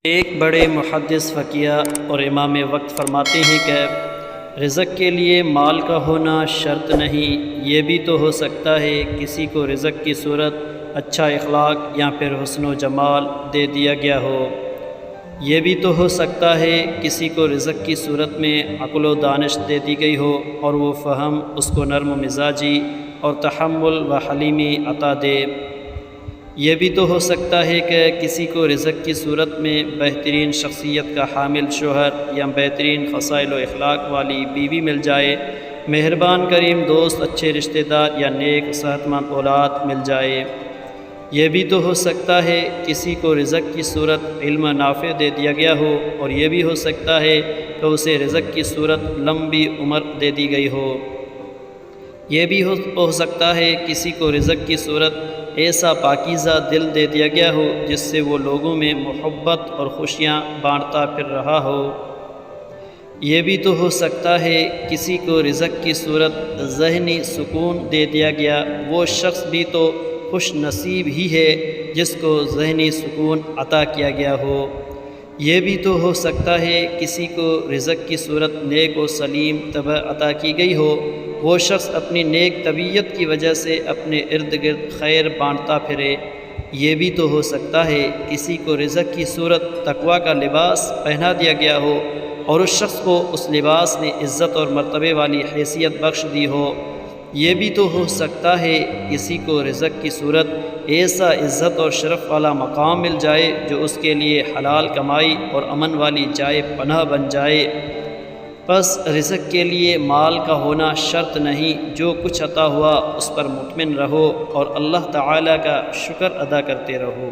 ایک بڑے محدث فقیہ اور امام وقت فرماتے ہیں کہ رزق کے لیے مال کا ہونا شرط نہیں، یہ بھی تو ہو سکتا ہے کسی کو رزق کی صورت اچھا اخلاق یا پھر حسن و جمال دے دیا گیا ہو۔ یہ بھی تو ہو سکتا ہے کسی کو رزق کی صورت میں عقل و دانش دے دی گئی ہو اور وہ فہم اس کو نرم و مزاجی اور تحمل و حلیمی عطا دے۔ یہ بھی تو ہو سکتا ہے کہ کسی کو رزق کی صورت میں بہترین شخصیت کا حامل شوہر یا بہترین خصائل و اخلاق والی بیوی مل جائے، مہربان کریم دوست، اچھے رشتہ دار یا نیک صحت مند اولاد مل جائے۔ یہ بھی تو ہو سکتا ہے کسی کو رزق کی صورت علم نافع دے دیا گیا ہو، اور یہ بھی ہو سکتا ہے کہ اسے رزق کی صورت لمبی عمر دے دی گئی ہو۔ یہ بھی ہو سکتا ہے کسی کو رزق کی صورت ایسا پاکیزہ دل دے دیا گیا ہو جس سے وہ لوگوں میں محبت اور خوشیاں بانٹتا پھر رہا ہو۔ یہ بھی تو ہو سکتا ہے کسی کو رزق کی صورت ذہنی سکون دے دیا گیا، وہ شخص بھی تو خوش نصیب ہی ہے جس کو ذہنی سکون عطا کیا گیا ہو۔ یہ بھی تو ہو سکتا ہے کسی کو رزق کی صورت نیک و سلیم طبع عطا کی گئی ہو، وہ شخص اپنی نیک طبیعت کی وجہ سے اپنے ارد گرد خیر بانٹتا پھرے۔ یہ بھی تو ہو سکتا ہے کسی کو رزق کی صورت تقویٰ کا لباس پہنا دیا گیا ہو اور اس شخص کو اس لباس نے عزت اور مرتبے والی حیثیت بخش دی ہو۔ یہ بھی تو ہو سکتا ہے کسی کو رزق کی صورت ایسا عزت اور شرف والا مقام مل جائے جو اس کے لیے حلال کمائی اور امن والی جائے پناہ بن جائے۔ پس رزق کے لیے مال کا ہونا شرط نہیں، جو کچھ عطا ہوا اس پر مطمئن رہو اور اللہ تعالیٰ کا شکر ادا کرتے رہو۔